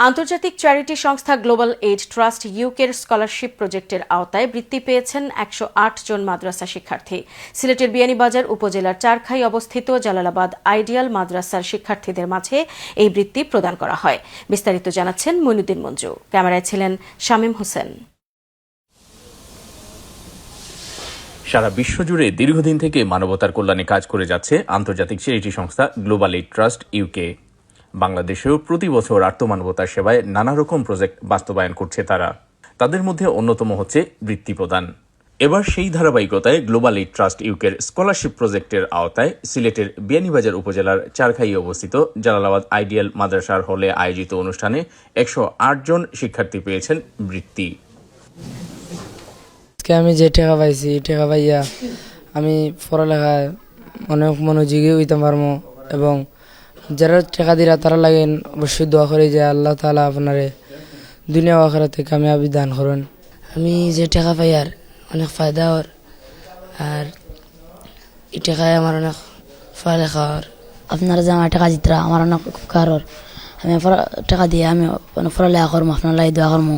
আন্তর্জাতিক চ্যারিটি সংস্থা global aid trust ইউকের স্কলারশিপ প্রজেক্টের আওতায় বৃত্তি পেয়েছেন ১০৮ জন মাদ্রাসা শিক্ষার্থী। সিলেটের বিয়ানীবাজার উপজেলার চারখাই অবস্থিত জালালাবাদ আইডিয়াল মাদ্রাসার শিক্ষার্থীদের মাঝে এই বৃত্তি প্রদান করা হয়। বিস্তারিত জানাচ্ছেন মইনুদ্দিন মঞ্জু। ক্যামেরায় ছিলেন শামীম হোসেন। সারা বিশ্বজুড়ে দীর্ঘদিন থেকে মানবতার কল্যাণে কাজ করে যাচ্ছে আন্তর্জাতিক চ্যারিটি সংস্থা গ্লোবাল এইড ট্রাস্ট ইউকে। বাংলাদেশেও প্রতি বছর আর্তমানবতার সেবায় নানা রকম প্রজেক্ট বাস্তবায়ন করছে তারা। তাদের মধ্যে অন্যতম হচ্ছে বৃত্তি প্রদান। এবার সেই ধারাবাহিকতায় গ্লোবাল এইড ট্রাস্ট ইউকের স্কলারশিপ প্রজেক্টের আওতায় সিলেটের বিয়ানীবাজার উপজেলার চারখাই অবস্থিত জালালাবাদ আইডিয়াল মাদ্রাসার হলে আয়োজিত অনুষ্ঠানে ১০৮ জন শিক্ষার্থী পেয়েছেন বৃত্তি। আমি যে টাকা পাইছি টাকা পাইয়া আমি পড়ালেখায় অনেক মনোযোগী হইতে পারবো এবং যারা টাকা দিরা তারা লাগেন অবশ্যই দোয়া করে যে আল্লাহ তাআলা আপনারে দুনিয়া ও আখিরাতে কামিয়াবি দান করুন। আমি যে টাকা পাই আর অনেক ফায়দা আর এই টাকায় আমার অনেক পড়ালেখা আপনারা যে আমার টাকা দিতরা আমার অনেক উপকার আমি টাকা দিয়ে আমি অনেক পড়ালেখা করবো, আপনার লাই দোয়া করবো।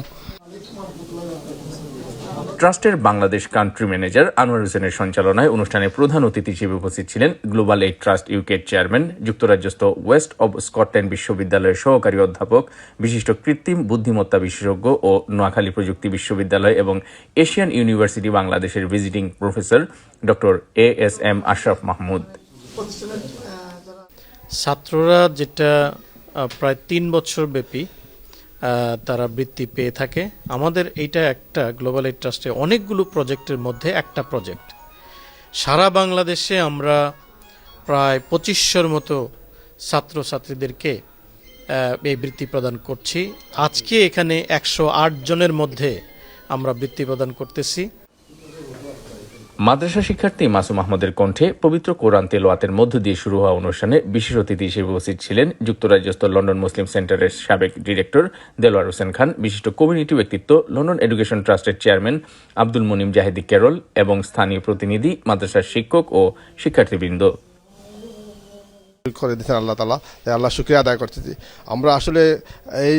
ট্রাস্টের বাংলাদেশ কান্ট্রি ম্যানেজার আনোয়ার হোসেনের সঞ্চালনায় অনুষ্ঠানে প্রধান অতিথি হিসেবে উপস্থিত ছিলেন গ্লোবাল এইড ট্রাস্ট ইউকের চেয়ারম্যান, যুক্তরাজ্যস্থ ওয়েস্ট অব স্কটল্যান্ড বিশ্ববিদ্যালয়ের সহকারী অধ্যাপক, বিশিষ্ট কৃত্রিম বুদ্ধিমত্তা বিশেষজ্ঞ ও নোয়াখালী প্রযুক্তি বিশ্ববিদ্যালয় এবং এশিয়ান ইউনিভার্সিটি বাংলাদেশের visiting professor doctor ASM Ashraf Mahmud. ছাত্ররা যেটা প্রায় ৩ বছর ব্যাপী তারা বৃত্তি পেয়ে থাকে। আমাদের এইটা একটা গ্লোবাল এইড ট্রাস্টে অনেকগুলো প্রজেক্টের মধ্যে একটা প্রজেক্ট। সারা বাংলাদেশে আমরা প্রায় ২৫০০ মতো ছাত্রছাত্রীদেরকে এই বৃত্তি প্রদান করছি। আজকে এখানে ১০৮ জনের মধ্যে আমরা বৃত্তি প্রদান করতেছি। মাদ্রাসা শিক্ষার্থী মাসুম আহমদের কণ্ঠে পবিত্র কোরআন তেলাওয়াতের মধ্য দিয়ে শুরু হওয়া অনুষ্ঠানে বিশেষ অতিথি হিসেবে উপস্থিত ছিলেন যুক্তরাজ্যস্থ লন্ডন মুসলিম সেন্টারের সাবেক ডিরেক্টর দেলোয়ার হোসেন খান, বিশিষ্ট কমিউনিটি ব্যক্তিত্ব লন্ডন এডুকেশন ট্রাস্টের চেয়ারম্যান আব্দুল মুনিম জাহেদি কেরল এবং স্থানীয় প্রতিনিধি, মাদ্রাসার শিক্ষক ও শিক্ষার্থীবৃন্দ। করে দিচ্ছেন আল্লাহ তাআলা, আল্লাহ শুকরিয়া আদায় করতেছি। আমরা আসলে এই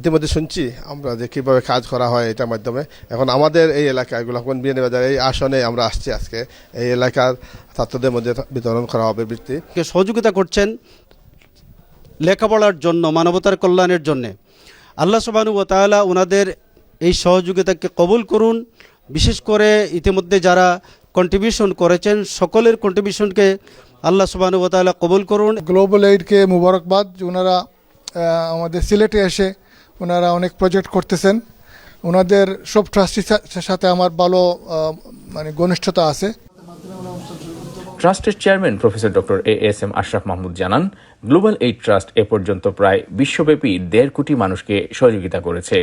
ইতিমধ্যে শুনছি আমরা যে কীভাবে কাজ করা হয় এটার মাধ্যমে। এখন আমাদের এই এলাকায় গোলাপগঞ্জ বিয়ানীবাজার এই আসনে আমরা আসছি, আজকে এই এলাকার ছাত্রদের মধ্যে বিতরণ করা হবে বৃত্তি। সহযোগিতা করছেন লেখাপড়ার জন্য, মানবতার কল্যাণের জন্যে। আল্লাহ সুবহানাহু ওয়া তাআলা ওনাদের এই সহযোগিতাকে কবুল করুন। বিশেষ করে ইতিমধ্যে যারা কন্ট্রিবিউশন করেছেন সকলের কন্ট্রিবিউশনকে আল্লাহ সুবহানাহু ওয়া তাআলা কবুল করুন। গ্লোবাল এইডকে মুবারকবাদ। ওনারা আমাদের সিলেটে এসে ওনারা অনেক প্রজেক্ট করতেছেন। ওনাদের সব ট্রাস্টির সাথে আমার ভালো ঘনিষ্ঠতা আছে। ট্রাস্টের chairman professor doctor ASM Ashraf Mahmud জানান, গ্লোবাল এইড ট্রাস্ট এ পর্যন্ত প্রায় বিশ্বব্যাপী ১.৫ কোটি মানুষকে সহযোগিতা করেছে।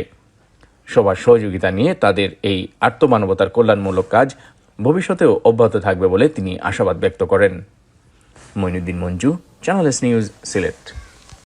সবার সহযোগিতা নিয়ে তাদের এই আর্তমানবতার কল্যাণমূলক কাজ ভবিষ্যতেও অব্যাহত থাকবে বলে তিনি আশাবাদ ব্যক্ত করেন। Moinuddin Manju, channel S news, Sylhet.